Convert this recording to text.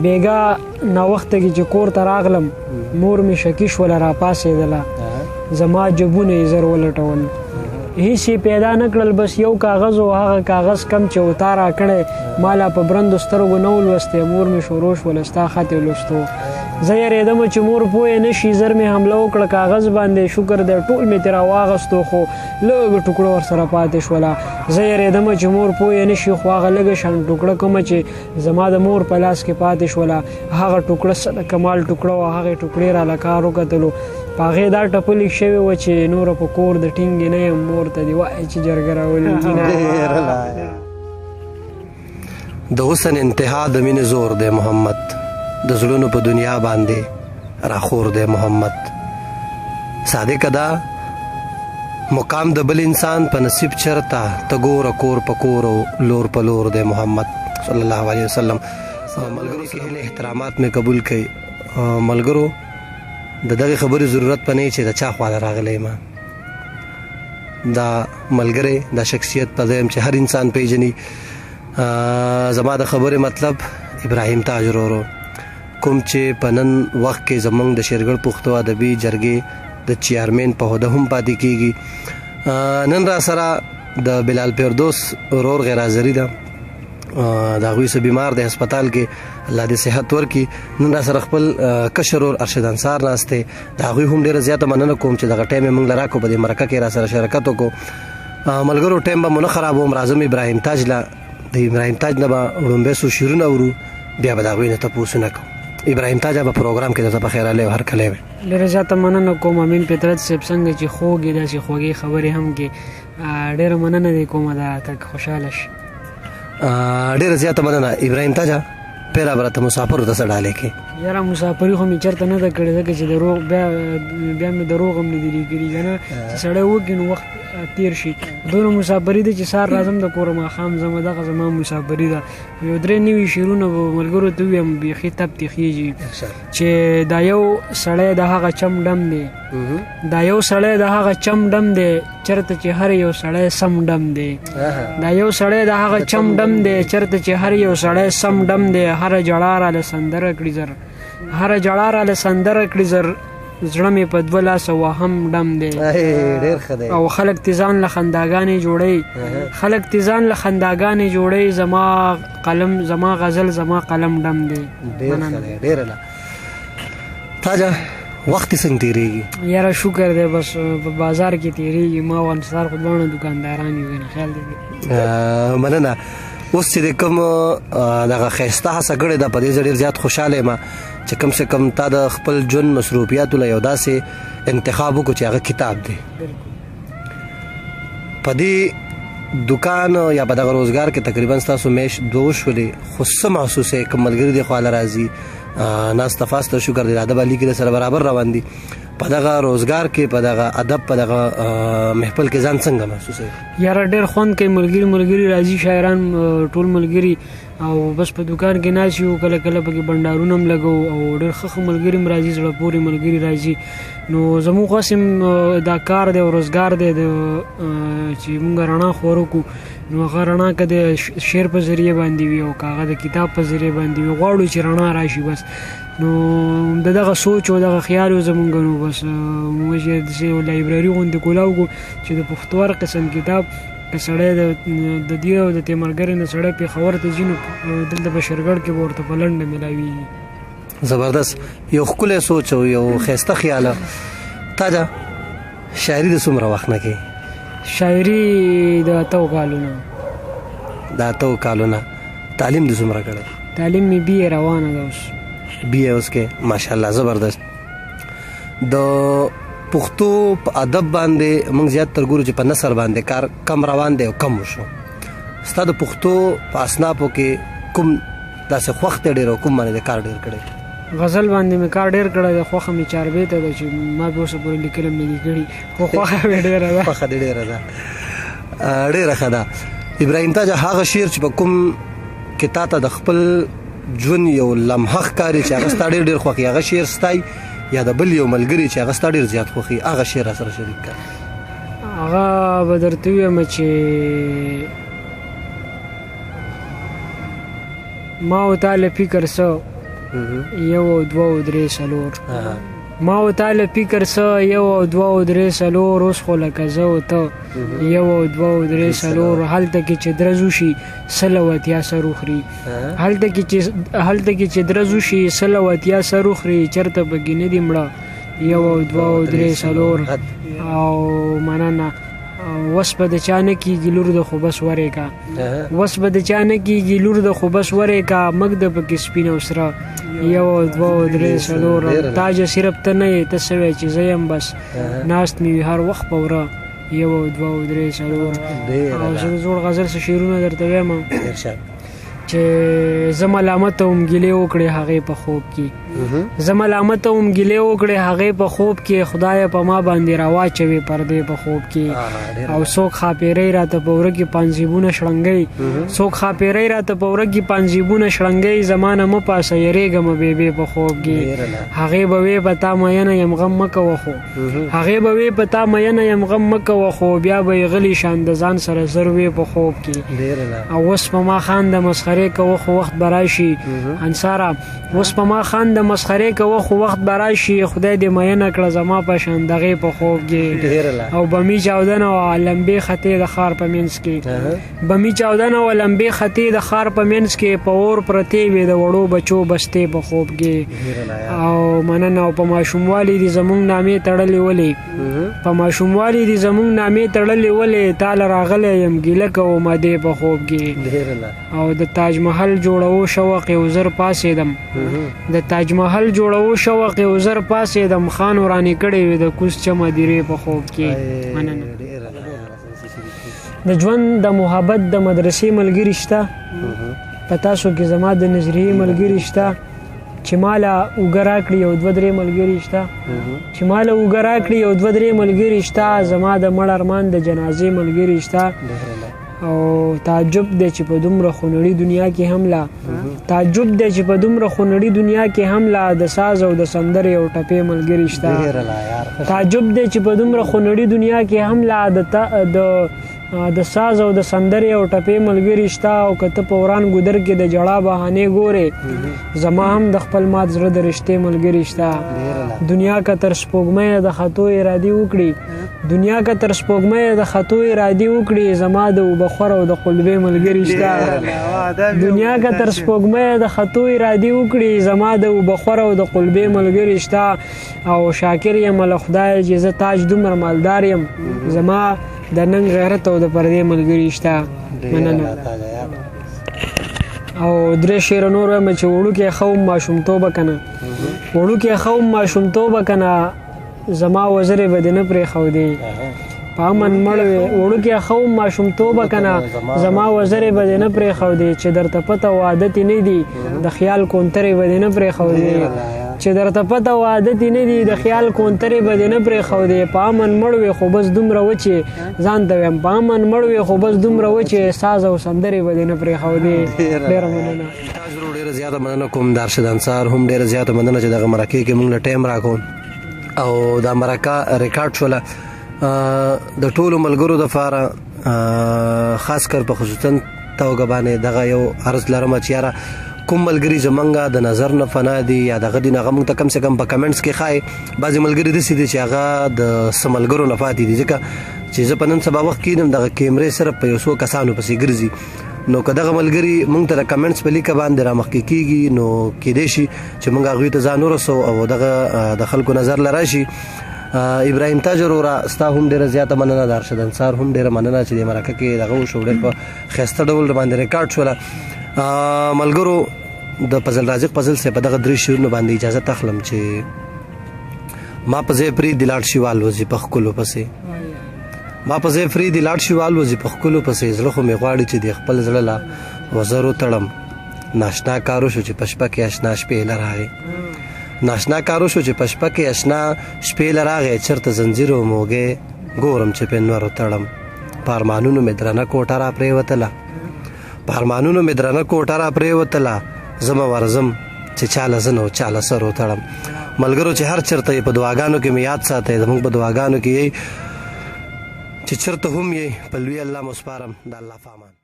بیګا ناوخته کې چې کور ته راغلم مور مې شکي شوله راپاڅېدله زما جبونه یې زر ولټول هیڅ یې پیدا نه کړل بس یو کاغذ و هغه کاغذ کم چې وتا راکړی ما لا په برندو سترګو نه ولوستی مور مې شروع شوله ستا خط یې لوستو زه یېرېدم چې مور پوه نه شي زر مې حمله وکړه کاغذ باندې شکر دی ټول مې ترې راواغستو خو لږ ټوکړه ورسره پاتې شوله زه یېرېدم چې مور پوه نه شي خو هغه لږه شان ټوکړه کومه چې زما د مور په لاس کې پاتې شوله هغه ټوکړه څه د کمال ټوکړه وه هغې ټوکړې راله کار وکتلو په هغې دا ټپه لیک شوې وه چې نوره په کور د ټینګې نه یم مور ته دې وایي چې جرګه راولېږي د حسن انتها د مینې زور دی محمد د زړونو په دنیا باندې راخور دی محمد صادق دا مقام د بل انسان په نصیب چرته ته ګوره کور په کور او لور په لور دی محمد صلی الله علیه وسلم ملګرو کې هیله احترامات مې قبول کړئ ملګرو د دغه خبرې ضرورت په نه چې د چا خواله راغلی ما دا ملګری دا شخصیت په ځایم چې هر انسان پیژني زما د خبرې مطلب ابراهیم تاج ورورو کوم چې په نن وخت کې زمونږ د شیرګل پښتو ادبي جرګې د چیارمین په عہده هم پاتې کیږي نن را سره د بلال فردوس ورور غیر حاضری ده د هغوی څه بیمار دی هسپتال کې الله دې صحت ورکړي نن را سره خپل کشر ورور ارشد انصار ناست دی د هغوی هم ډېره زیاته مننه کوم چې دغه ټایم یې موږ له راکړو په دې مرکه کې را سره شرکت وکړو ملګرو ټایم به مو نه خرابوم راځم ابراهیم تاج له د ابراهیم تاج نه به وړومبی څو شعرونه اورو بیا به د هغوی نه تپوسونه کوو ابراهیم تاج په پروګرام کې درته بخیر علی هر کله وي ډېره زیاته مننه کوم امین فطرت صاحب څنګه چې خوږې داسې خوږې خبرې هم کې ډېره مننه دی کومه دا تک خوشحاله شي ډېره زیاته مننه ابراهیم تاج پیره برته مسافر ته سړاله کې یاره مسافري خو مې چرته نه ده کړې ځکه چې د روغ بیا مې د روغ هم نه دي لیکلي که نه چې سړی وکړي نو وخت تیر شي دونه مسافري ده چې سهار راځم د کوره ماښام ځمه دغه زما مسافري ده یو 3 نوي شعرونه به ملګرو ته ووایم بیخي تب تېخېږي چې دا یو سړی د هغه چم ډم دی دا یو سړی د هغه چم ډم دی چرته چې هر یو سړی سم ډم دی دا یو سړی د هغه چم ډم دی چرته چې هر یو سړی سم ډم دی هره جړا راله سندره کړي زر هره جړا راله سندره کړي زر زړه مې په 2 لاسه وهم ډم دی او خلک تیزان له خنداګانې جوړی خلک تیزان له خنداګانې جوړی زما قلم زما غزل زما قلم ډم دی ډېر تاجه وخت څنګه تیریږي یاره شکر دی بس په بازار کې تیریږي ما او انصار خو دواړه دکانداران یو نه خیال دی مننه اوس چې کوم دغه ښایسته هڅه کړې ده په دې ډېر زیات خوشحاله یم چې کم سے کم تا د خپل ژوند مصروفیاتو له یو داسې انتخاب وکړو چې هغه کتاب دی په دې دکان یا په دغه روزګار کې تقریبا ستاسو میش 2 شولې خو څه محسوسه کوم ملګري دی خواله راځي ناست فاست شکر دی ادب علي کې سره برابر روان دي په دغه روزګار کې په دغه ادب په دغه محفل کې ځان څنګه محسوسه یاره ډېر خوند کوي ملګري راځي شاعران ټول ملګري او بس په دکان کې ناست یو کله کله پکې بنډارونه هم لګو او ډېر ښه ملګري هم راځي زړه پورې ملګري راځي نو زموږ قسم دا کار دی او روزګار دی چې موږ رڼا خورو کو نو هغه رڼا که د شعر په ذریعه باندې وي او که هغه د کتاب په ذریعه باندې وي غواړو چې رڼا راشي بس نو دغه سوچ او دغه خیال زمونږ نو بس موږ چې لایبرري غوندې کولاو کو چې د پښتو هر قسم کتاب که سړی د دې او د تیمرګرې نه سړی پېښور ته ځي نو دلته په شرګړ کې به ورته په لنډه میلاویږي زبردست یو ښکلی سوچ او یو ښایسته خیاله تاجه شاعري د څومره وخت نه کوي شاعري د 8 کالونه د 8 کالونه تعلیم د څومره کړی تعلیم مې بی روانه ده اوس بی اوس کې ماشاءالله زبردست د پښتو په ادب باندې موږ زیات تر ګورو چې په نثر باندې کار کم روان دی او کم وشو ستا د پښتو په اصنافو کې کوم داسې خوښ دی ډېر او کوم باندې کار ډېر کړی غزل باندې مې کار ډېر کړی دی خوښه مې چاربیته ده چې ما به اوسه پورې لیکلم نه دي کړي خو خوښه مې ډېره ده خوښه دې ډېره ده ډېره ښه ده ابراهیم تاج هغه شعر چې په کوم کې تا ته د خپل ژوند یو لمحه ښکاري چې هغه ستا ډېر خوښي هغه شعر ستای یا د بل یو ملګري چې هغه ستا ډېر زیات خوښي هغه شعر سره شریک کړه هغه به درته ووایم چې ما او تا له فکر څه یو او دوه او درې څلور ما او تعالی فکر څه یو او دوه او درې څلور اوس خو لکه زه او ته یو او دوه او درې څلور هلته کې چې درز وشي سل او اتیا سر وخوري هلته کې چې درز وشي سل او اتیا سر وخوري چېرته پکې نه دي مړه یو او دوه او درې څلور او مننه وس به د چا نه کېږي لور د خو بس ورېږه وس به د چا نه کېږي لور د خو بس ورېږه مګ د پکې سپین او سره یو او دوه او درې څلور تاجه صرف ته نه یې ته څه وایې چې زه یم بس ناست مې وي هر وخت په وره یو او دوه او درې څلور او زه د زوړ غزل څه شعرونه درته وایم چې زه ملامته وم ګیلې وکړې هغې په خوب کې زه ملامته وم ګیلې وکړې هغې په خوب کې خدایه په ما باندې راواچوي پردې په خوب کې او څوک خاپیرۍ راته په وره کې پانزیبونه شړنګوي څوک خاپیرۍ راته په وره کې پانزیبونه شړنګوي زما نه مه پاسه یېرېږمه بېبې په خوب کې هغې به وې په تا مینه یم غم مه کوه خو هغې به وې په تا مینه یم غم مه کوه خو بیا به یې غلي شان د ځان سره زر وې په خوب کې او اوس په ما خان د مسخرې کوه خو وخت به راشي انصاره اوس په ما خان د مسخرې کوه خو وخت به راشي خدای دې مینه کړه زما په شان دغې په خوب کې او بمي چاودنه وه لمبې خطې د ښار په منځ کې بمي چاودنه وه لمبې خطې د ښار په منځ کې په اور پرتې وې د وړو بچو بستې په خوب کې او مننه او په ماشوموالي دې زمونږ نامې تړلې ولې په ماشوموالي دې زمونږ نامې تړلې ولې تاله راغلی یم ګیله کومه دې په خوب کې او د تاج محل جوړو شوق یو زر پاسېدم د تاج محل جوړو شوق یو زر پاسېدم خان ورانې کړې وې د کوز چمه دیرې په خوب کې مننه د ژوند د محبت د مدرسې ملګري شته په تاسو کې زما د نظریې ملګري شته چې ماله اوږه راکړي یو دوه درې ملګري شته چې ماله اوږه راکړي یو دوه درې ملګري شته زما د مړ ارمان د جنازې ملګري شته او تعجب دی چې په دومره خونړي دنیا کې هم لا تعجب دی چې په دومره خونړي دنیا کې هم لا د ساز او د سندرې او ټپې ملګري شته تعجب دی چې په دومره خونړي دنیا کې هم لا د ساز او د سندرې او ټپې ملګري شته او که ته په وران ګودر کې د ژړا بهانې ګورې زما هم د خپل مات زړه د رشتې ملګري شته دنیا که تر سپوږمۍ د خطو ارادې وکړي دنیا که تر سپوږمۍ د خطو ارادې وکړي زما د اوبخور او د قلبې ملګري شته دنیا که تر سپوږمۍ د خطو ارادې وکړي زما د اوبخور او د قلبې ملګري شته او شاکر یم له خدایه چې زه تاج دومره مالدار یم زما د ننګ غیرت او د پردې ملګري شته مننه او درې شعر نور وایم چې وړوکی ښه وم ماشومتوبه که نه وړوکی ښه وم ماشومتوبه که نه زما وزرې به دې نه پرېښودې په امن مړ وې وړوکی ښه وم ماشومتوبه که نه زما وزرې به دې نه پرېښودې چې درته پته و عادت نه دي د خیال کونترې به دې نه پرېښودې چې درته پته و عادت نه دي د خیال کونترې به دې نه پرېښودې په امن مړ وې خو بس دومره و چې ځان ته ویم په امن مړ وې خو بس دومره و چې ساز او سندرې به دې نه پرېښودې ډېره مننه ډېره زیاته مننه کوم د ارشد انصار هم ډېره زیاته مننه چې دغه مرکې کې موږ له ټایم راکړو او دا مرکه ریکارډ شوله د ټولو ملګرو دپاره خاص کر په خصوصا توګه باندې دغه یو عرض لرم چې یاره کوم ملګري زمونږ د نظر نه فنا دي یا دغه دي هغه موږ ته کم سے کم په کمنټس کې ښایي بعضې ملګري داسې دي چې هغه د څه ملګرو نه پاتې دي ځکه چې زه په نن سبا وخت کې یم دغه کیمرې صرف په یو څو کسانو پسې ګرځي نو که دغه ملګري موږ ته د کمنټس په لیکه باندې رامخکې کېږي نو کیدای شي چې موږ هغوی ته ځان ورسو او دغه د خلکو نظر له راشي ابراهیم تاج وروره ستا هم ډېره زیاته مننه د ارشد انصار هم ډېره مننه چې د مرکه کې دغه وشو ډېر په ښایسته ډول باندې ریکارډ شوله ملګرو د فضل رازق فضل صاحب په دغه درې شعرونو باندې اجازه اخلم چې ما په ځای پرېږدي لاړ شي والوځي په ښکلو پسې ما په ځای پرېږدي لاړ شي والوځي په ښکلو پسې زړه خو مې غواړي چې د خپل زړه له وزرو تړم ناشنا کارو شو چې په شپه کې اشنا شپې له راغې ناشنا کارو شو چې په شپه کې اشنا شپې له راغې چېرته زنځیر و موږی ګورم چې په نورو تړم په ارمانونو مې درنه کوټه را پرېوتله په ارمانونو مې درنه کوټه را پرېوتله زما ورځم چې چاله زه نو چاله سر وتړم ملګرو چې هر چېرته یې په دعاګانو کې مې یاد ساتئ زموږ په دعاګانو کې یې چې چېرته هم یې په لوی الله مو سپارم د الله په امان